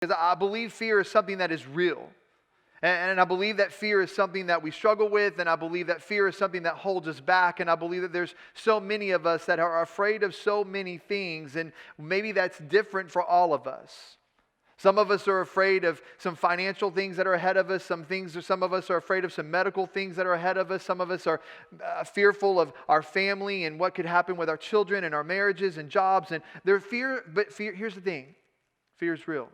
Because I believe fear is something that is real. And I believe that fear is something that we struggle with, and I believe that fear is something that holds us back, and I believe that there's so many of us that are afraid of so many things, and maybe that's different for all of us. Some of us are afraid of some financial things that are ahead of us. Some of us are afraid of some medical things that are ahead of us. Some of us are fearful of our family and what could happen with our children and our marriages and jobs. And there's fear, but fear, here's the thing. Fear is real.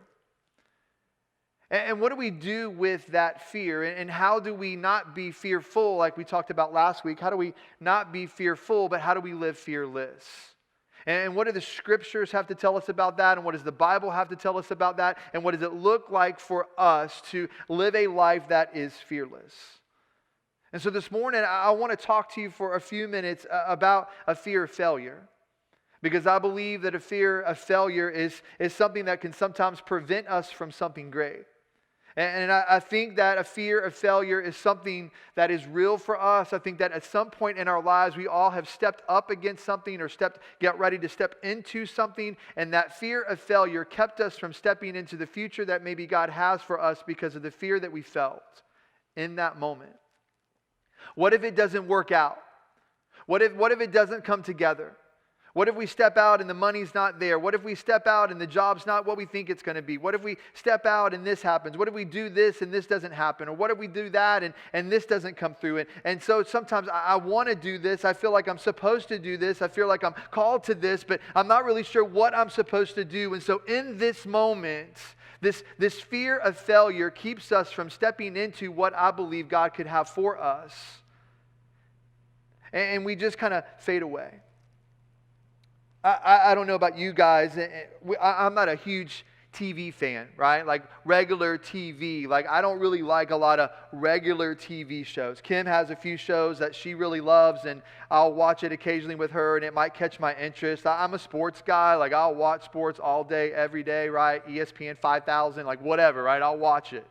And what do we do with that fear? And how do we not be fearful like we talked about last week? How do we not be fearful, but how do we live fearless? And what do the scriptures have to tell us about that? And what does the Bible have to tell us about that? And what does it look like for us to live a life that is fearless? And so this morning, I want to talk to you for a few minutes about a fear of failure. Because I believe that a fear of failure is something that can sometimes prevent us from something great. And I think that a fear of failure is something that is real for us. I think that at some point in our lives, we all have stepped up against something or get ready to step into something. And that fear of failure kept us from stepping into the future that maybe God has for us because of the fear that we felt in that moment. What if it doesn't work out? What if it doesn't come together? What if we step out and the money's not there? What if we step out and the job's not what we think it's going to be? What if we step out and this happens? What if we do this and this doesn't happen? Or what if we do that and this doesn't come through? And so sometimes I want to do this. I feel like I'm supposed to do this. I feel like I'm called to this, but I'm not really sure what I'm supposed to do. And so in this moment, this fear of failure keeps us from stepping into what I believe God could have for us. And we just kind of fade away. I don't know about you guys. I'm not a huge TV fan, right? Like regular TV. Like I don't really like a lot of regular TV shows. Kim has a few shows that she really loves, and I'll watch it occasionally with her, and it might catch my interest. I'm a sports guy. Like I'll watch sports all day, every day, right? ESPN 5000, like whatever, right? I'll watch it.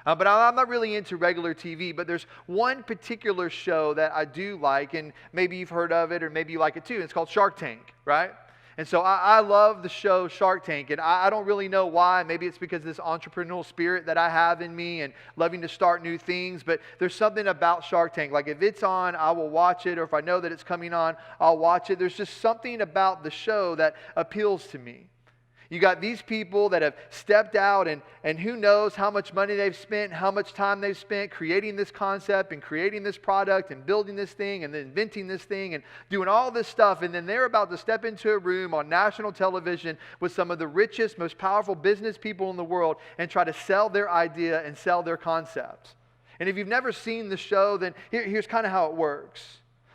But I'm not really into regular TV, but there's one particular show that I do like, and maybe you've heard of it, or maybe you like it too. It's called Shark Tank, right? And so I love the show Shark Tank, and I don't really know why. Maybe it's because of this entrepreneurial spirit that I have in me and loving to start new things, but there's something about Shark Tank. Like if it's on, I will watch it, or if I know that it's coming on, I'll watch it. There's just something about the show that appeals to me. You got these people that have stepped out and who knows how much money they've spent, how much time they've spent creating this concept and creating this product and building this thing and then inventing this thing and doing all this stuff. And then they're about to step into a room on national television with some of the richest, most powerful business people in the world and try to sell their idea and sell their concept. And if you've never seen the show, then here's kind of how it works.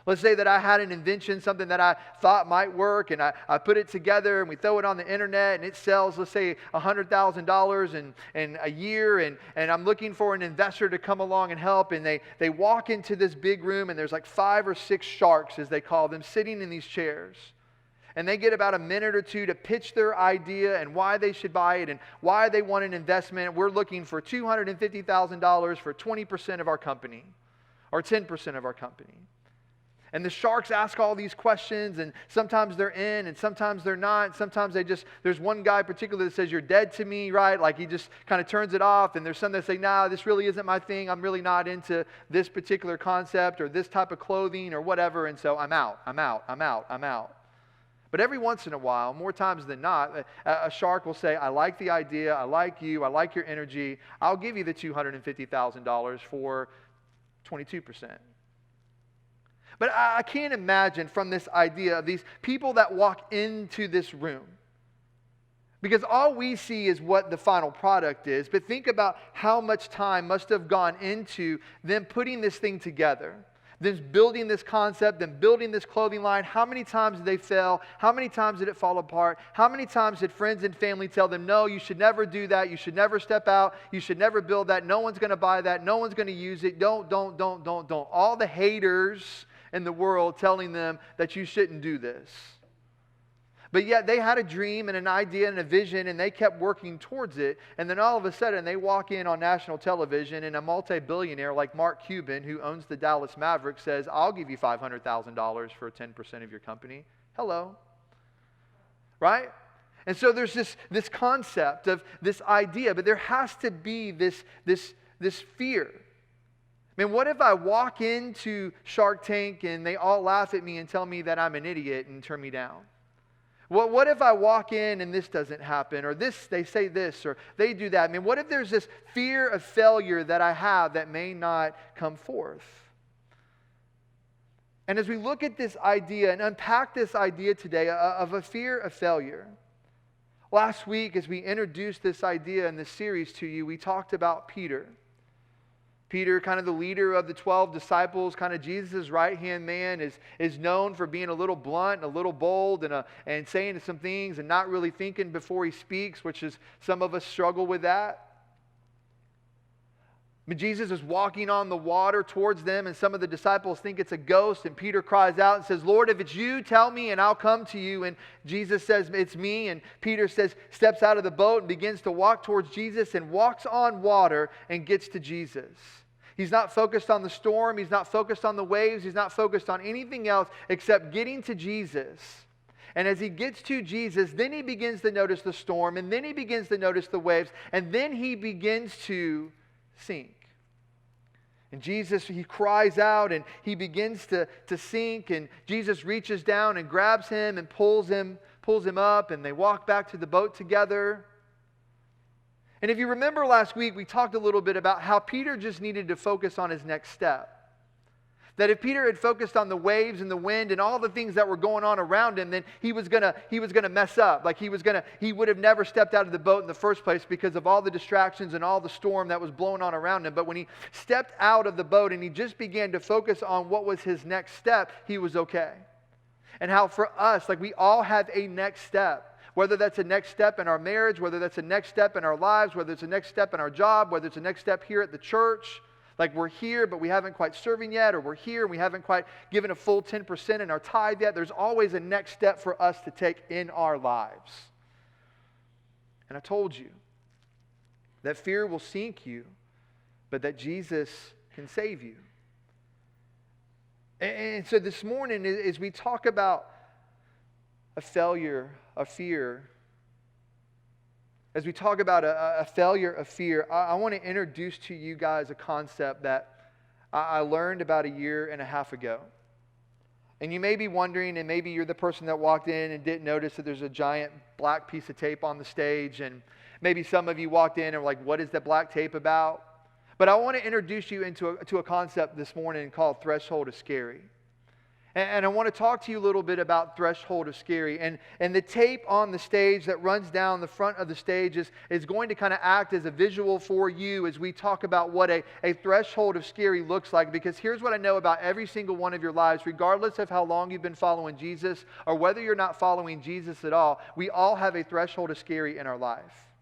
Let's say that I had an invention, something that I thought might work, and I put it together, and we throw it on the internet, and it sells, let's say, $100,000 in a year, and I'm looking for an investor to come along and help, and they walk into this big room, and there's like 5 or 6 sharks, as they call them, sitting in these chairs. And they get about a minute or two to pitch their idea and why they should buy it and why they want an investment. We're looking for $250,000 for 20% of our company, or 10% of our company. And the sharks ask all these questions, and sometimes they're in, and sometimes they're not. Sometimes there's one guy particularly that says, "You're dead to me," right? Like he just kind of turns it off. And there's some that say, "Nah, this really isn't my thing. I'm really not into this particular concept or this type of clothing or whatever. And so I'm out. But every once in a while, more times than not, a shark will say, "I like the idea. I like you. I like your energy. I'll give you the $250,000 for 22%. But I can't imagine from this idea of these people that walk into this room. Because all we see is what the final product is. But think about how much time must have gone into them putting this thing together. Them building this concept, them building this clothing line. How many times did they fail? How many times did it fall apart? How many times did friends and family tell them, "No, you should never do that. You should never step out. You should never build that. No one's going to buy that. No one's going to use it. Don't." All the haters in the world telling them that you shouldn't do this. But yet they had a dream and an idea and a vision, and they kept working towards it. And then all of a sudden they walk in on national television, and a multi-billionaire like Mark Cuban, who owns the Dallas Mavericks, says, "I'll give you $500,000 for 10% of your company." Hello. Right? And so there's this concept of this idea, but there has to be this fear. I mean, what if I walk into Shark Tank and they all laugh at me and tell me that I'm an idiot and turn me down? What if I walk in and this doesn't happen, or they say this, or they do that? I mean, what if there's this fear of failure that I have that may not come forth? And as we look at this idea and unpack this idea today of a fear of failure, last week as we introduced this idea in this series to you, we talked about Peter. Peter, kind of the leader of the 12 disciples, kind of Jesus' right-hand man, is known for being a little blunt, and a little bold, and saying some things and not really thinking before he speaks, which is some of us struggle with that. But Jesus is walking on the water towards them, and some of the disciples think it's a ghost, and Peter cries out and says, "Lord, if it's you, tell me and I'll come to you." And Jesus says, "It's me." And Peter steps out of the boat and begins to walk towards Jesus and walks on water and gets to Jesus. He's not focused on the storm. He's not focused on the waves. He's not focused on anything else except getting to Jesus. And as he gets to Jesus, then he begins to notice the storm, and then he begins to notice the waves, and then he begins to sink. And Jesus, he cries out and he begins to sink, and Jesus reaches down and grabs him and pulls him up, and they walk back to the boat together. And if you remember last week, we talked a little bit about how Peter just needed to focus on his next step. That if Peter had focused on the waves and the wind and all the things that were going on around him, then he was gonna mess up. Like he would have never stepped out of the boat in the first place because of all the distractions and all the storm that was blowing on around him. But when he stepped out of the boat and he just began to focus on what was his next step, he was okay. And how for us, like we all have a next step. Whether that's a next step in our marriage, whether that's a next step in our lives, whether it's a next step in our job, whether it's a next step here at the church. Like we're here, but we haven't quite serving yet, or we're here and we haven't quite given a full 10% in our tithe yet. There's always a next step for us to take in our lives. And I told you that fear will sink you, but that Jesus can save you. And so this morning, as we talk about a failure, a fear, as we talk about a failure of fear, I want to introduce to you guys a concept that I learned about 1.5 years ago. And you may be wondering, and maybe you're the person that walked in and didn't notice that there's a giant black piece of tape on the stage, and maybe some of you walked in and were like, what is that black tape about? But I want to introduce you to a concept this morning called threshold of scary. And I want to talk to you a little bit about threshold of scary. And the tape on the stage that runs down the front of the stage is going to kind of act as a visual for you as we talk about what a threshold of scary looks like. Because here's what I know about every single one of your lives, regardless of how long you've been following Jesus or whether you're not following Jesus at all, we all have a threshold of scary in our life.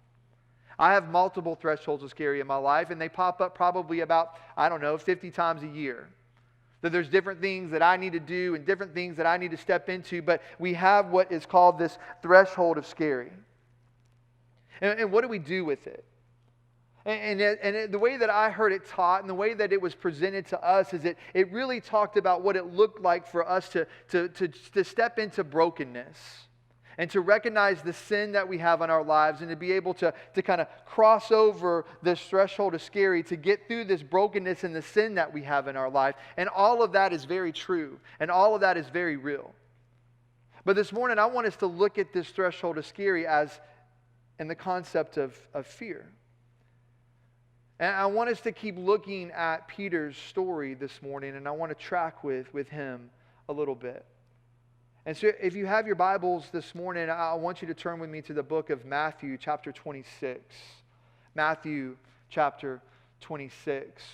I have multiple thresholds of scary in my life, and they pop up probably about, 50 times a year. That there's different things that I need to do and different things that I need to step into, but we have what is called this threshold of scary. And what do we do with it? And the way that I heard it taught and the way that it was presented to us is it really talked about what it looked like for us to step into brokenness. And to recognize the sin that we have in our lives and to be able to kind of cross over this threshold of scary, to get through this brokenness and the sin that we have in our life. And all of that is very true. And all of that is very real. But this morning, I want us to look at this threshold of scary as in the concept of fear. And I want us to keep looking at Peter's story this morning, and I want to track with him a little bit. And so if you have your Bibles this morning, I want you to turn with me to the book of Matthew chapter 26. Matthew chapter 26.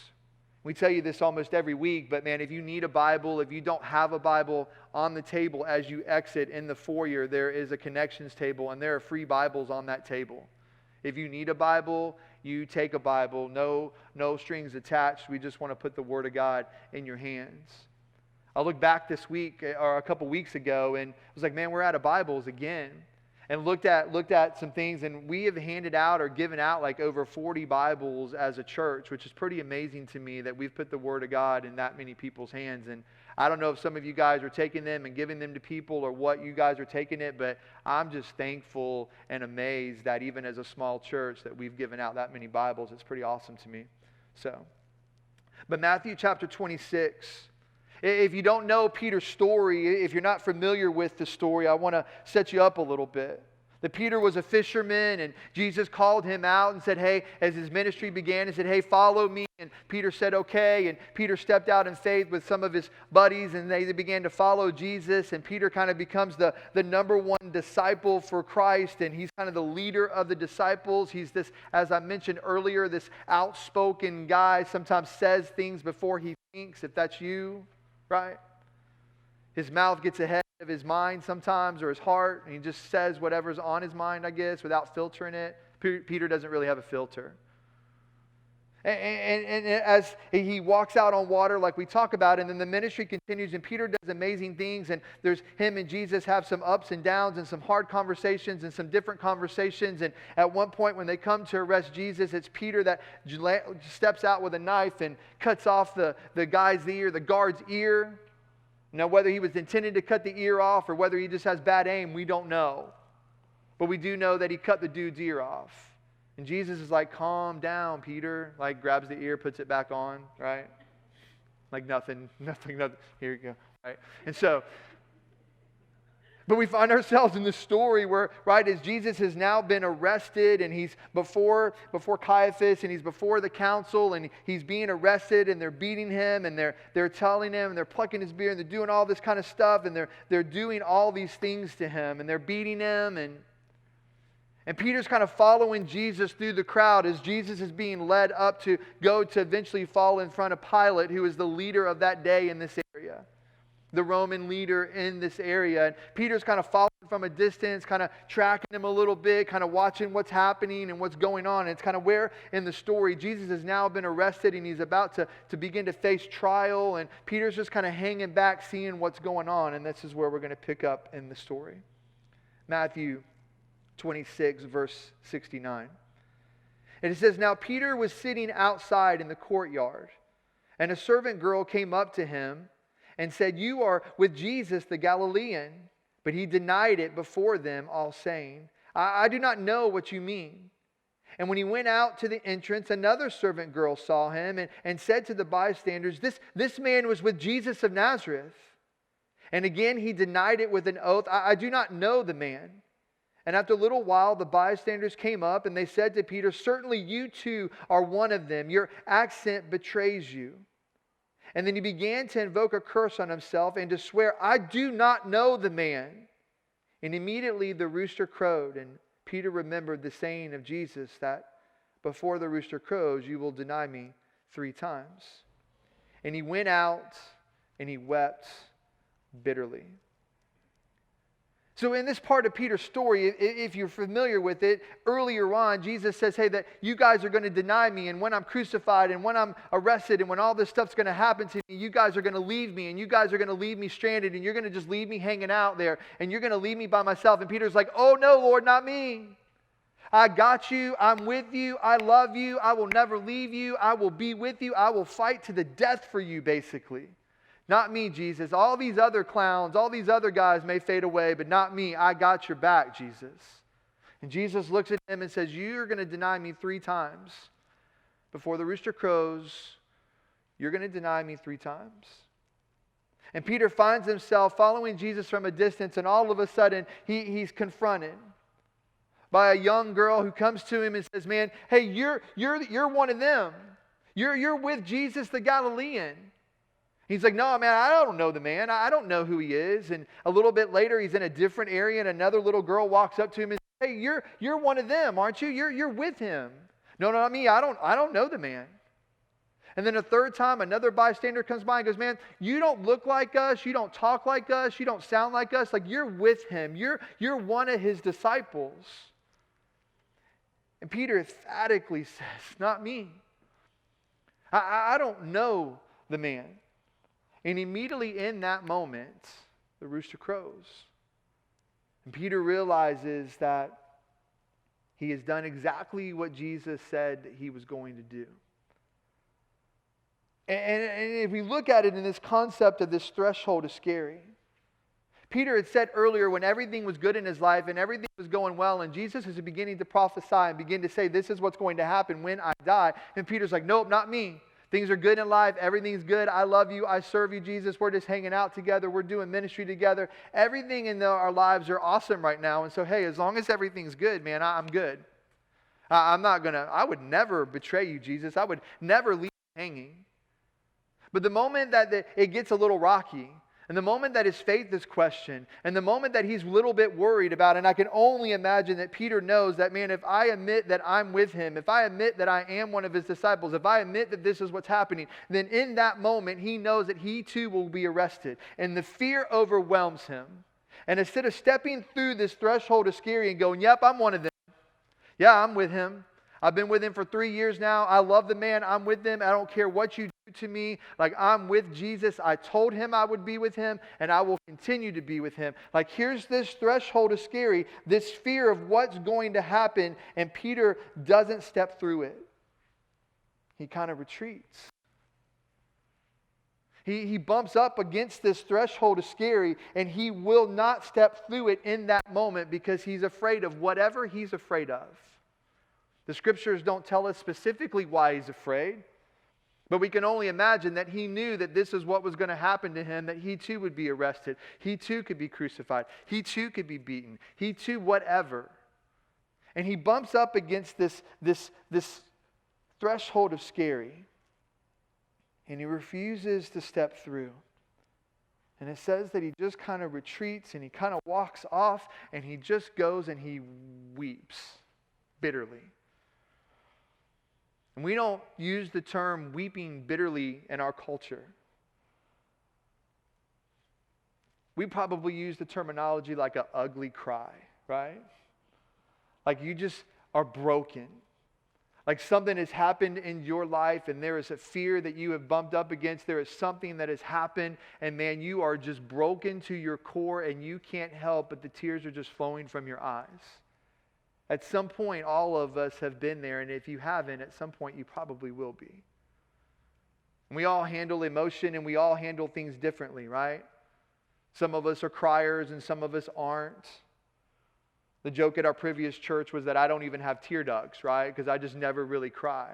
We tell you this almost every week, but man, if you need a Bible, if you don't have a Bible, on the table as you exit in the foyer, there is a connections table, and there are free Bibles on that table. If you need a Bible, you take a Bible. No strings attached. We just want to put the Word of God in your hands. I looked back this week or a couple weeks ago and was like, man, we're out of Bibles again. and looked at some things, and we have handed out or given out like over 40 Bibles as a church, which is pretty amazing to me that we've put the Word of God in that many people's hands. And I don't know if some of you guys are taking them and giving them to people or what you guys are taking it, but I'm just thankful and amazed that even as a small church that we've given out that many Bibles. It's pretty awesome to me. But Matthew chapter 26. If you don't know Peter's story, if you're not familiar with the story, I want to set you up a little bit. That Peter was a fisherman, and Jesus called him out and said, hey, as his ministry began, he said, hey, follow me. And Peter said, okay. And Peter stepped out in faith with some of his buddies, and they began to follow Jesus. And Peter kind of becomes the number one disciple for Christ, and he's kind of the leader of the disciples. He's this, as I mentioned earlier, this outspoken guy, sometimes says things before he thinks, if that's you. Right? His mouth gets ahead of his mind sometimes, or his heart, and he just says whatever's on his mind, I guess, without filtering it. Peter doesn't really have a filter. And as he walks out on water like we talk about, and then the ministry continues, and Peter does amazing things, and there's him and Jesus have some ups and downs and some hard conversations and some different conversations. And at one point when they come to arrest Jesus, it's Peter that steps out with a knife and cuts off the guy's ear, the guard's ear. Now, whether he was intending to cut the ear off or whether he just has bad aim, we don't know. But we do know that he cut the dude's ear off. And Jesus is like, calm down, Peter. Like, grabs the ear, puts it back on, right? Like nothing. Here you go, right? And so, but we find ourselves in this story where, right, as Jesus has now been arrested, and he's before Caiaphas, and he's before the council, and he's being arrested, and they're beating him, and they're telling him, and they're plucking his beard, and they're doing all this kind of stuff, and they're doing all these things to him, and they're beating him, and Peter's kind of following Jesus through the crowd as Jesus is being led up to go to eventually fall in front of Pilate, who is the leader of that day in this area, the Roman leader in this area. And Peter's kind of following from a distance, kind of tracking him a little bit, kind of watching what's happening and what's going on. And it's kind of where in the story Jesus has now been arrested, and he's about to begin to face trial. And Peter's just kind of hanging back, seeing what's going on. And this is where we're going to pick up in the story. Matthew 26, verse 69. And it says, now Peter was sitting outside in the courtyard, and a servant girl came up to him and said, you are with Jesus the Galilean. But he denied it before them all, saying, I do not know what you mean. And when he went out to the entrance, another servant girl saw him and said to the bystanders, this man was with Jesus of Nazareth. And again he denied it with an oath, I do not know the man. And after a little while, the bystanders came up, and they said to Peter, certainly you too are one of them. Your accent betrays you. And then he began to invoke a curse on himself and to swear, I do not know the man. And immediately the rooster crowed, and Peter remembered the saying of Jesus that before the rooster crows, you will deny me 3 times. And he went out and he wept bitterly. So in this part of Peter's story, if you're familiar with it, earlier on, Jesus says, hey, that you guys are going to deny me, and when I'm crucified, and when I'm arrested, and when all this stuff's going to happen to me, you guys are going to leave me, and you guys are going to leave me stranded, and you're going to just leave me hanging out there, and you're going to leave me by myself. And Peter's like, oh no, Lord, not me. I got you. I'm with you. I love you. I will never leave you. I will be with you. I will fight to the death for you, basically. Not me, Jesus. All these other clowns, all these other guys may fade away, but not me. I got your back, Jesus. And Jesus looks at him and says, you're going to deny me 3 times. Before the rooster crows, you're going to deny me 3 times. And Peter finds himself following Jesus from a distance, and all of a sudden, he's confronted by a young girl who comes to him and says, man, hey, you're one of them. You're with Jesus the Galilean. He's like, no, man, I don't know the man. I don't know who he is. And a little bit later, he's in a different area, and another little girl walks up to him and says, hey, you're one of them, aren't you? You're with him. No, not me. I don't know the man. And then a third time, another bystander comes by and goes, man, you don't look like us. You don't talk like us. You don't sound like us. Like, you're with him. You're one of his disciples. And Peter emphatically says, not me. I don't know the man. And immediately in that moment, the rooster crows. And Peter realizes that he has done exactly what Jesus said that he was going to do. And if we look at it in this concept of this threshold is scary. Peter had said earlier when everything was good in his life and everything was going well and Jesus is beginning to prophesy and begin to say, this is what's going to happen when I die. And Peter's like, nope, not me. Things are good in life. Everything's good. I love you. I serve you, Jesus. We're just hanging out together. We're doing ministry together. Everything in our lives are awesome right now. And so, hey, as long as everything's good, man, I'm good. I would never betray you, Jesus. I would never leave you hanging. But the moment that it gets a little rocky, and the moment that his faith is questioned, and the moment that he's a little bit worried about, and I can only imagine that Peter knows that, man, if I admit that I'm with him, if I admit that I am one of his disciples, if I admit that this is what's happening, then in that moment he knows that he too will be arrested. And the fear overwhelms him. And instead of stepping through this threshold of scary and going, yep, I'm one of them. Yeah, I'm with him. I've been with him for 3 years now. I love the man. I'm with him. I don't care what you do to me. Like, I'm with Jesus. I told him I would be with him, and I will continue to be with him. Like, here's this threshold of scary, this fear of what's going to happen, and Peter doesn't step through it. He kind of retreats. He bumps up against this threshold of scary, and he will not step through it in that moment because he's afraid of whatever he's afraid of. The scriptures don't tell us specifically why he's afraid, but we can only imagine that he knew that this is what was going to happen to him, that he too would be arrested. He too could be crucified. He too could be beaten. He too whatever. And he bumps up against this threshold of scary, and he refuses to step through. And it says that he just kind of retreats and he kind of walks off and he just goes and he weeps bitterly. And we don't use the term weeping bitterly in our culture. We probably use the terminology like an ugly cry, right? Like you just are broken. Like something has happened in your life and there is a fear that you have bumped up against. There is something that has happened and man, you are just broken to your core and you can't help but the tears are just flowing from your eyes. At some point, all of us have been there, and if you haven't, at some point you probably will be. And we all handle emotion and we all handle things differently, right? Some of us are criers and some of us aren't. The joke at our previous church was that I don't even have tear ducts, right? Because I just never really cry.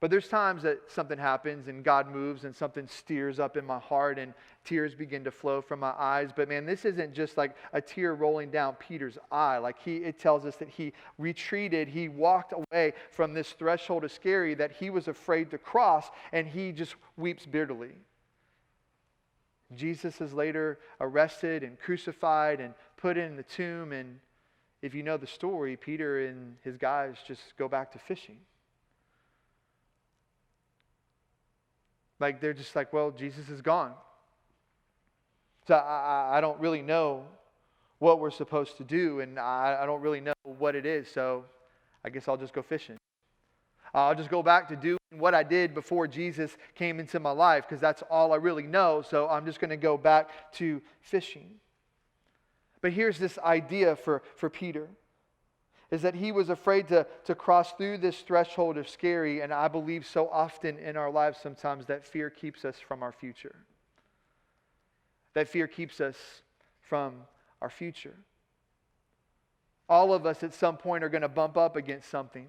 But there's times that something happens and God moves and something steers up in my heart and tears begin to flow from my eyes. But man, this isn't just like a tear rolling down Peter's eye. Like it tells us that he retreated, he walked away from this threshold of scary that he was afraid to cross, and he just weeps bitterly. Jesus is later arrested and crucified and put in the tomb, and if you know the story, Peter and his guys just go back to fishing. Like they're just like, well, Jesus is gone. So I don't really know what we're supposed to do, and I don't really know what it is, so I guess I'll just go fishing. I'll just go back to doing what I did before Jesus came into my life, because that's all I really know, so I'm just going to go back to fishing. But here's this idea for Peter, is that he was afraid to cross through this threshold of scary, and I believe so often in our lives sometimes that fear keeps us from our future. That fear keeps us from our future. All of us at some point are going to bump up against something.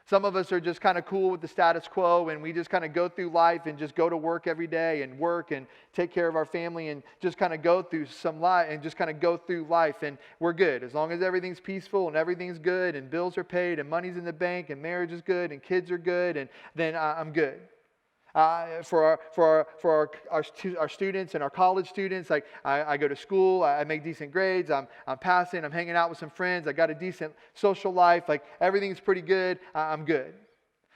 Some of us are just kind of cool with the status quo, and we just kind of go through life and just go to work every day and work and take care of our family and just kind of go through some life and just kind of go through life, and we're good. As long as everything's peaceful and everything's good and bills are paid and money's in the bank and marriage is good and kids are good, and then I'm good. For our students and our college students, like I go to school, I make decent grades, I'm passing, I'm hanging out with some friends, I got a decent social life, like everything's pretty good, I'm good.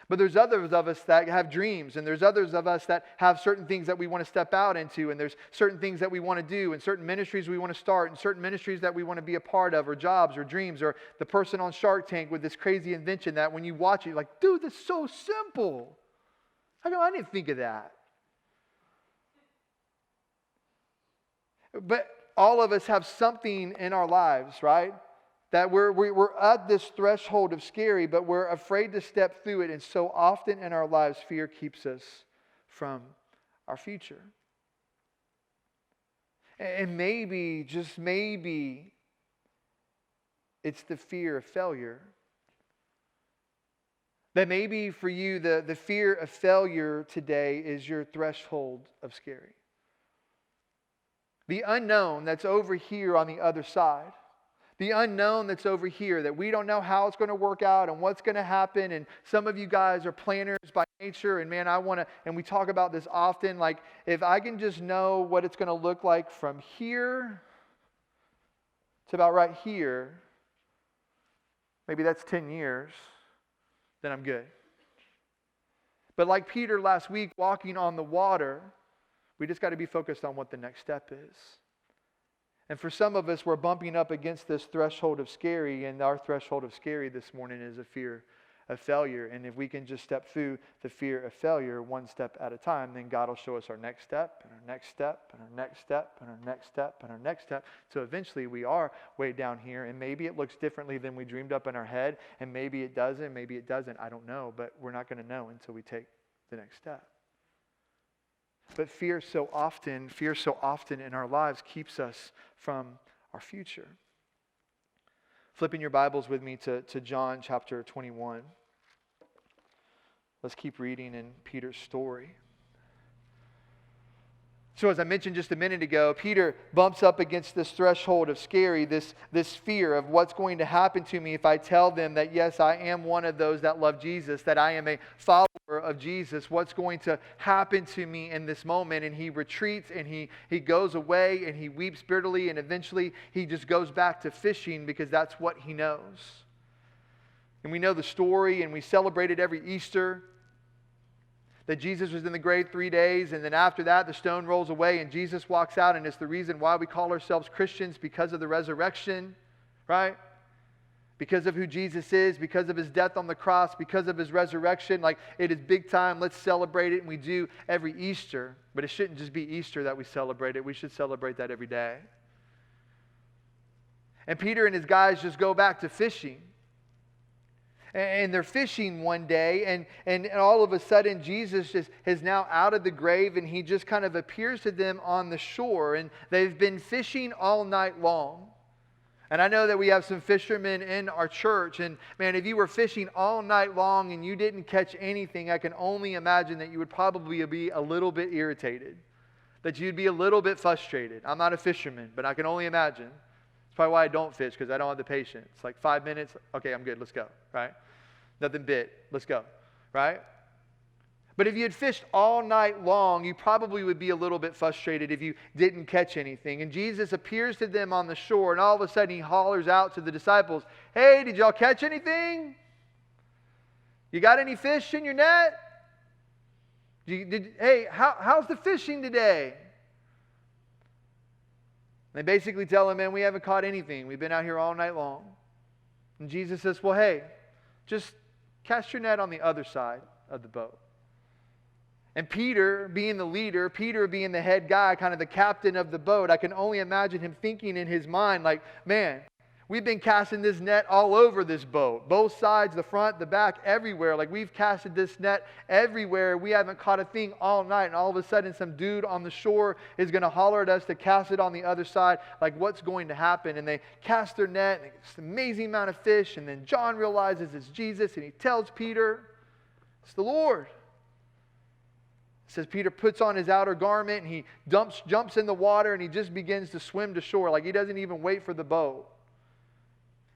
But there's others of us that have dreams, and there's others of us that have certain things that we want to step out into, and there's certain things that we want to do, and certain ministries we want to start, and certain ministries that we want to be a part of, or jobs, or dreams, or the person on Shark Tank with this crazy invention that when you watch it, you're like, dude, that's so simple. How come I didn't think of that? But all of us have something in our lives, right? That we're at this threshold of scary, but we're afraid to step through it. And so often in our lives, fear keeps us from our future. And maybe, just maybe, it's the fear of failure. That maybe for you, the fear of failure today is your threshold of scary. The unknown that's over here on the other side. The unknown that's over here that we don't know how it's going to work out and what's going to happen. And some of you guys are planners by nature. And man, and we talk about this often, like if I can just know what it's going to look like from here to about right here, maybe that's 10 years, then I'm good. But like Peter last week walking on the water, we just got to be focused on what the next step is. And for some of us, we're bumping up against this threshold of scary, and our threshold of scary this morning is a fear of failure. And if we can just step through the fear of failure one step at a time, then God will show us our next step, and our next step, and our next step, and our next step, and our next step. So eventually we are way down here, and maybe it looks differently than we dreamed up in our head, and maybe it doesn't, I don't know, but we're not going to know until we take the next step. But fear so often in our lives keeps us from our future. Flipping your Bibles with me to John chapter 21. Let's keep reading in Peter's story. So as I mentioned just a minute ago, Peter bumps up against this threshold of scary, this fear of what's going to happen to me if I tell them that, yes, I am one of those that love Jesus, that I am a follower of Jesus. What's going to happen to me in this moment? And he retreats and he goes away and he weeps bitterly, and eventually he just goes back to fishing because that's what he knows. And we know the story, and we celebrate it every Easter. That Jesus was in the grave 3 days, and then after that the stone rolls away and Jesus walks out, and it's the reason why we call ourselves Christians, because of the resurrection, right? Because of who Jesus is, because of his death on the cross, because of his resurrection. Like, it is big time. Let's celebrate it, and we do every Easter. But it shouldn't just be Easter that we celebrate it. We should celebrate that every day. And Peter and his guys just go back to fishing. And they're fishing one day, and all of a sudden Jesus just is now out of the grave, and he just kind of appears to them on the shore. And they've been fishing all night long. And I know that we have some fishermen in our church, and man, if you were fishing all night long and you didn't catch anything, I can only imagine that you would probably be a little bit irritated, that you'd be a little bit frustrated. I'm not a fisherman, but I can only imagine. It's probably why I don't fish, because I don't have the patience. Like 5 minutes, okay, I'm good, let's go, right? Nothing bit, let's go, right? But if you had fished all night long, you probably would be a little bit frustrated if you didn't catch anything. And Jesus appears to them on the shore, and all of a sudden he hollers out to the disciples, "Hey, did y'all catch anything? You got any fish in your net? Hey, how's the fishing today?" They basically tell him, "Man, we haven't caught anything. We've been out here all night long." And Jesus says, "Well, hey, just cast your net on the other side of the boat." And Peter, being the leader, Peter being the head guy, kind of the captain of the boat, I can only imagine him thinking in his mind, like, man, we've been casting this net all over this boat. Both sides, the front, the back, everywhere. Like, we've casted this net everywhere. We haven't caught a thing all night. And all of a sudden, some dude on the shore is going to holler at us to cast it on the other side. Like, what's going to happen? And they cast their net, and it's an amazing amount of fish. And then John realizes it's Jesus, and he tells Peter, "It's the Lord." It says Peter puts on his outer garment, and he jumps in the water, and he just begins to swim to shore. Like, he doesn't even wait for the boat.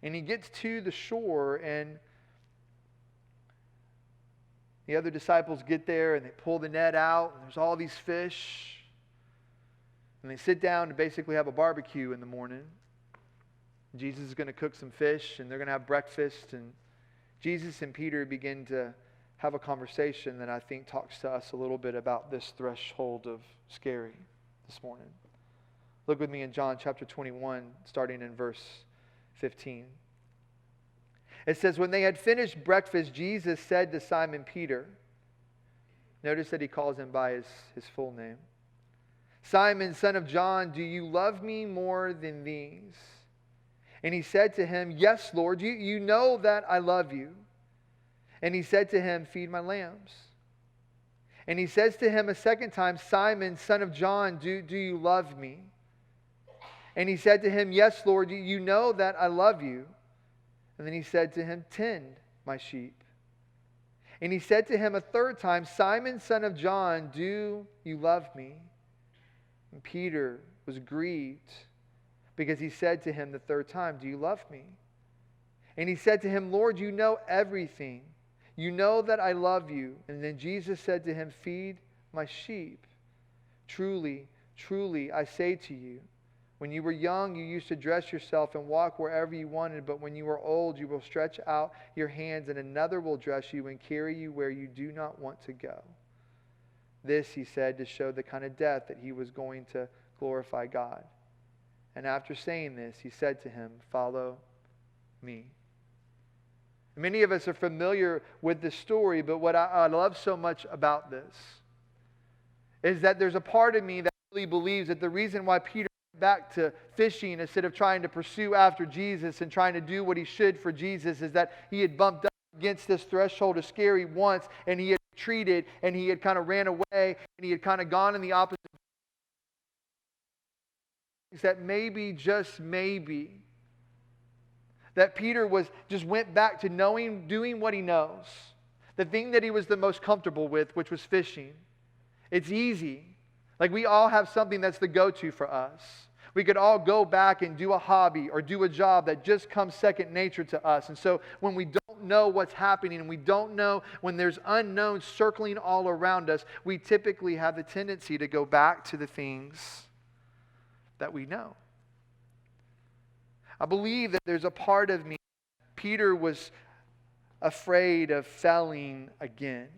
And he gets to the shore, and the other disciples get there, and they pull the net out, and there's all these fish. And they sit down to basically have a barbecue in the morning. Jesus is going to cook some fish, and they're going to have breakfast. And Jesus and Peter begin to have a conversation that I think talks to us a little bit about this threshold of scary this morning. Look with me in John chapter 21, starting in verse 15. It says, "When they had finished breakfast, Jesus said to Simon Peter," notice that he calls him by his full name, Simon, son of John, do you love me more than these? And he said to him, Yes, Lord, you know that I love you. And he said to him, Feed my lambs. And he says to him a second time, Simon, son of John, do you love me? And he said to him, Yes, Lord, you know that I love you. And then he said to him, Tend my sheep. And he said to him a third time, Simon, son of John, do you love me? And Peter was grieved because he said to him the third time, Do you love me? And he said to him, Lord, you know everything. You know that I love you. And then Jesus said to him, Feed my sheep. Truly, truly, I say to you, when you were young, you used to dress yourself and walk wherever you wanted. But when you are old, you will stretch out your hands, and another will dress you and carry you where you do not want to go. This, he said, to show the kind of death that he was going to glorify God. And after saying this, he said to him, Follow me. Many of us are familiar with this story, but what I love so much about this is that there's a part of me that really believes that the reason why Peter went back to fishing instead of trying to pursue after Jesus and trying to do what he should for Jesus is that he had bumped up against this threshold of scary once, and he had retreated, and he had kind of ran away, and he had kind of gone in the opposite. That maybe, just maybe, that Peter just went back to doing what he knows. The thing that he was the most comfortable with, which was fishing. It's easy. Like, we all have something that's the go-to for us. We could all go back and do a hobby or do a job that just comes second nature to us. And so when we don't know what's happening and we don't know when there's unknowns circling all around us, we typically have the tendency to go back to the things that we know. I believe that there's a part of me, Peter was afraid of failing again.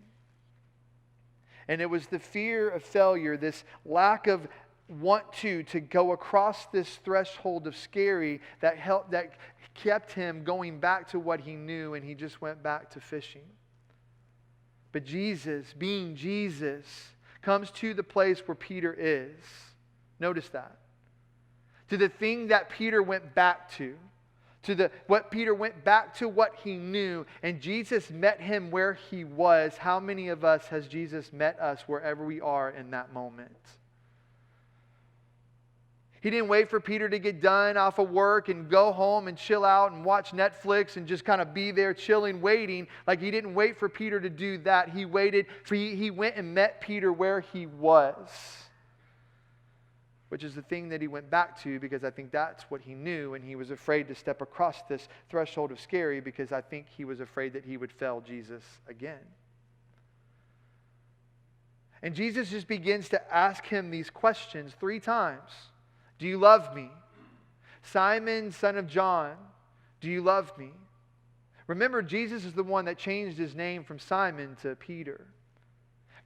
And it was the fear of failure, this lack of want to go across this threshold of scary that kept him going back to what he knew, and he just went back to fishing. But Jesus, being Jesus, comes to the place where Peter is. Notice that. To the thing that Peter went back to. What Peter went back to what he knew, and Jesus met him where he was. How many of us has Jesus met us wherever we are in that moment? He didn't wait for Peter to get done off of work and go home and chill out and watch Netflix and just kind of be there chilling, waiting. Like, he didn't wait for Peter to do that. He went and met Peter where he was. Which is the thing that he went back to, because I think that's what he knew, and he was afraid to step across this threshold of scary because I think he was afraid that he would fail Jesus again. And Jesus just begins to ask him these questions 3 times. Do you love me? Simon, son of John, do you love me? Remember, Jesus is the one that changed his name from Simon to Peter.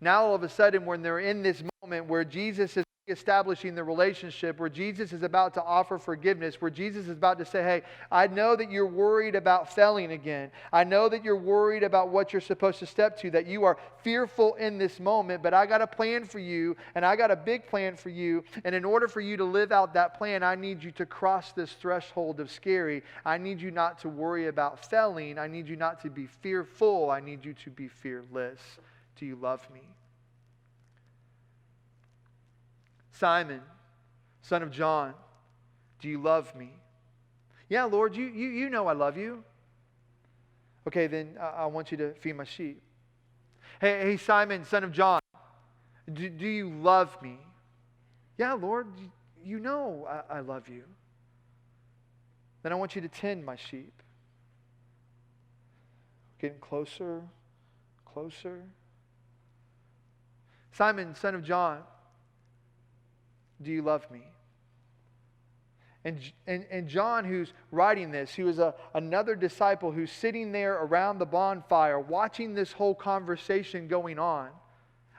Now all of a sudden, when they're in this moment where Jesus is establishing the relationship, where Jesus is about to offer forgiveness, where Jesus is about to say, hey, I know that you're worried about failing again. I know that you're worried about what you're supposed to step to, that you are fearful in this moment, but I got a plan for you, and I got a big plan for you, and in order for you to live out that plan, I need you to cross this threshold of scary. I need you not to worry about failing. I need you not to be fearful. I need you to be fearless. Do you love me? Simon, son of John, do you love me? Yeah, Lord, you know I love you. Okay, then I want you to feed my sheep. Hey, Simon, son of John, do you love me? Yeah, Lord, you know I love you. Then I want you to tend my sheep. Getting closer, closer. Simon, son of John, do you love me? And John, who's writing this, who is another disciple who's sitting there around the bonfire watching this whole conversation going on.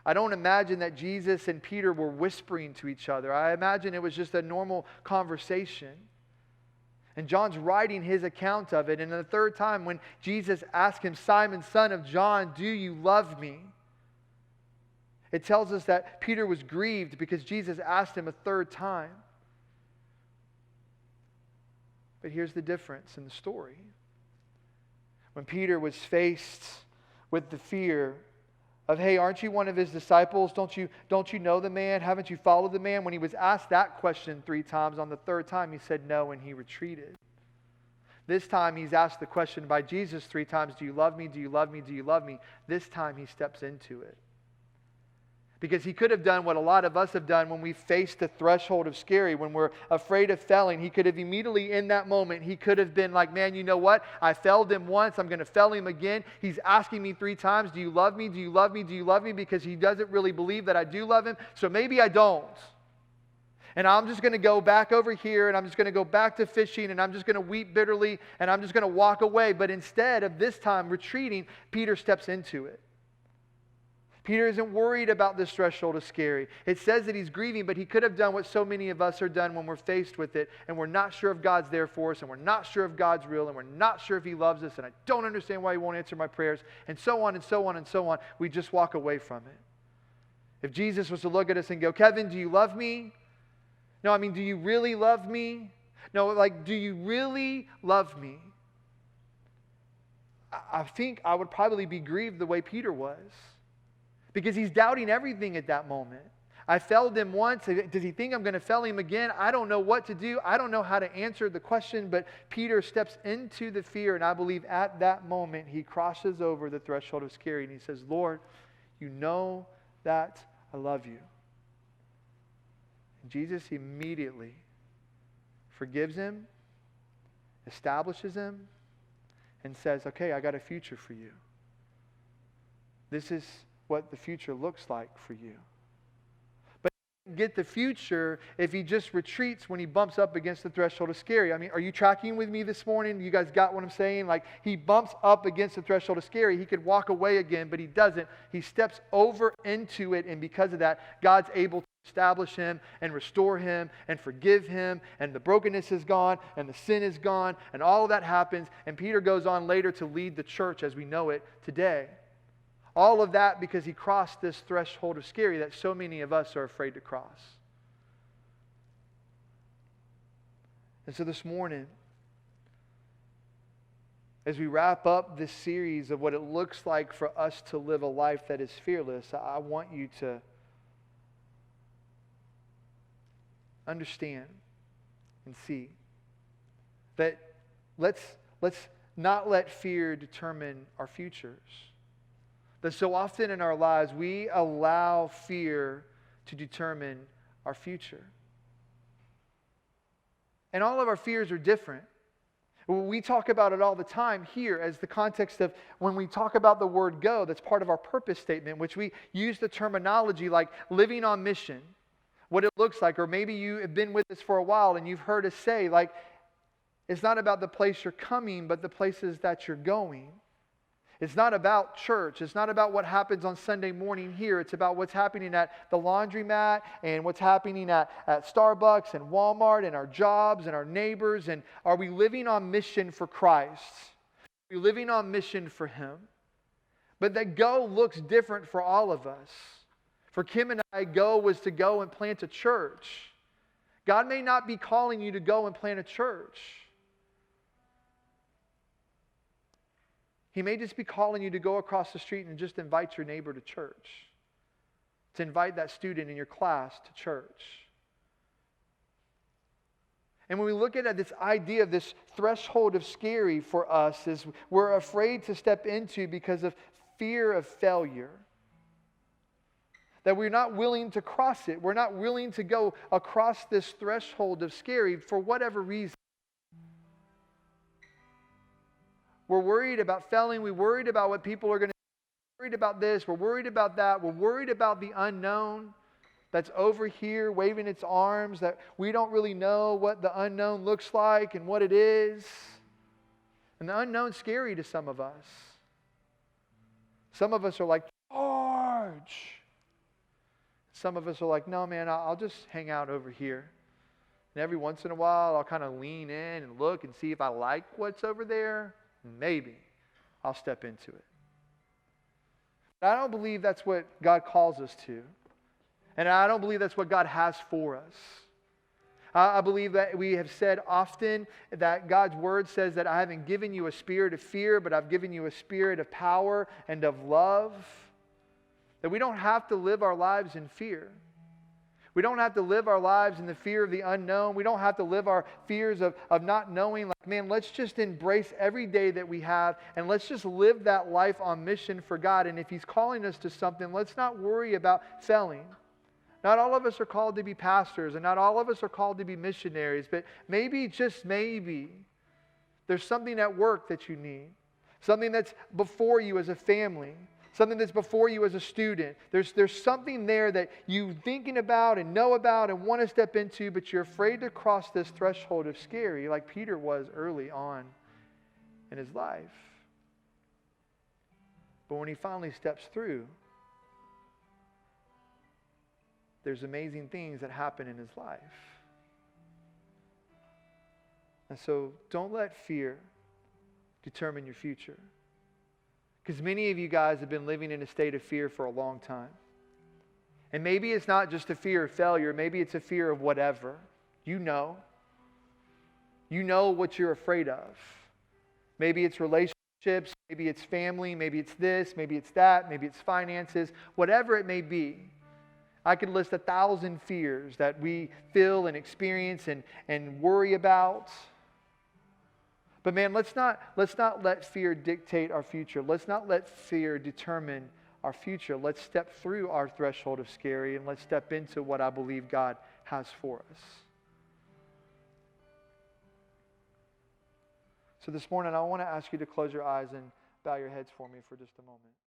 I don't imagine that Jesus and Peter were whispering to each other. I imagine it was just a normal conversation. And John's writing his account of it. And the third time when Jesus asked him, Simon, son of John, do you love me? It tells us that Peter was grieved because Jesus asked him a third time. But here's the difference in the story. When Peter was faced with the fear of, hey, aren't you one of his disciples? Don't you know the man? Haven't you followed the man? When he was asked that question 3 times, on the third time he said no and he retreated. This time he's asked the question by Jesus 3 times, do you love me? Do you love me? Do you love me? This time he steps into it. Because he could have done what a lot of us have done when we face the threshold of scary, when we're afraid of failing. He could have immediately in that moment, he could have been like, man, you know what? I failed him once. I'm going to fail him again. He's asking me 3 times, do you love me? Do you love me? Do you love me? Because he doesn't really believe that I do love him. So maybe I don't. And I'm just going to go back over here and I'm just going to go back to fishing and I'm just going to weep bitterly and I'm just going to walk away. But instead of this time retreating, Peter steps into it. Peter isn't worried about this threshold of scary. It says that he's grieving, but he could have done what so many of us are done when we're faced with it, and we're not sure if God's there for us, and we're not sure if God's real, and we're not sure if he loves us, and I don't understand why he won't answer my prayers, and so on and so on and so on. We just walk away from it. If Jesus was to look at us and go, Kevin, do you love me? No, I mean, do you really love me? No, like, do you really love me? I think I would probably be grieved the way Peter was. Because he's doubting everything at that moment. I failed him once. Does he think I'm going to fail him again? I don't know what to do. I don't know how to answer the question. But Peter steps into the fear. And I believe at that moment he crosses over the threshold of scary. And he says, Lord, you know that I love you. And Jesus immediately forgives him, establishes him, and says, okay, I got a future for you. This is what the future looks like for you. But he doesn't get the future if he just retreats when he bumps up against the threshold of scary. I mean, are you tracking with me this morning? You guys got what I'm saying? Like, he bumps up against the threshold of scary. He could walk away again, but he doesn't. He steps over into it, and because of that, God's able to establish him and restore him and forgive him, and the brokenness is gone and the sin is gone, and all of that happens, and Peter goes on later to lead the church as we know it today. All of that because he crossed this threshold of scary that so many of us are afraid to cross. And so this morning, as we wrap up this series of what it looks like for us to live a life that is fearless, I want you to understand and see that let's not let fear determine our futures. That so often in our lives, we allow fear to determine our future. And all of our fears are different. We talk about it all the time here as the context of when we talk about the word go, that's part of our purpose statement, which we use the terminology like living on mission, what it looks like. Or maybe you have been with us for a while and you've heard us say, like, it's not about the place you're coming, but the places that you're going. It's not about church. It's not about what happens on Sunday morning here. It's about what's happening at the laundromat and what's happening at Starbucks and Walmart and our jobs and our neighbors. And are we living on mission for Christ? Are we living on mission for Him? But that go looks different for all of us. For Kim and I, go was to go and plant a church. God may not be calling you to go and plant a church. He may just be calling you to go across the street and just invite your neighbor to church. To invite that student in your class to church. And when we look at this idea of this threshold of scary for us, is we're afraid to step into because of fear of failure. That we're not willing to cross it. We're not willing to go across this threshold of scary for whatever reason. We're worried about failing. We're worried about what people are going to do. We're worried about this. We're worried about that. We're worried about the unknown that's over here waving its arms, that we don't really know what the unknown looks like and what it is. And the unknown's scary to some of us. Some of us are like, charge. Some of us are like, no, man, I'll just hang out over here. And every once in a while, I'll kind of lean in and look and see if I like what's over there. Maybe I'll step into it. I don't believe that's what God calls us to. And I don't believe that's what God has for us. I believe that we have said often that God's word says that I haven't given you a spirit of fear, but I've given you a spirit of power and of love. That we don't have to live our lives in fear. We don't have to live our lives in the fear of the unknown. We don't have to live our fears of not knowing. Like, man, let's just embrace every day that we have and let's just live that life on mission for God. And if He's calling us to something, let's not worry about failing. Not all of us are called to be pastors, and not all of us are called to be missionaries, but maybe, just maybe, there's something at work that you need. Something that's before you as a family. Something that's before you as a student. There's something there that you're thinking about and know about and want to step into, but you're afraid to cross this threshold of scary, like Peter was early on in his life. But when he finally steps through, there's amazing things that happen in his life. And so don't let fear determine your future. Because many of you guys have been living in a state of fear for a long time. And maybe it's not just a fear of failure. Maybe it's a fear of whatever. You know. You know what you're afraid of. Maybe it's relationships. Maybe it's family. Maybe it's this. Maybe it's that. Maybe it's finances. Whatever it may be. I could list 1,000 fears that we feel and experience and worry about. But man, let's not let fear dictate our future. Let's not let fear determine our future. Let's step through our threshold of scary and let's step into what I believe God has for us. So this morning, I want to ask you to close your eyes and bow your heads for me for just a moment.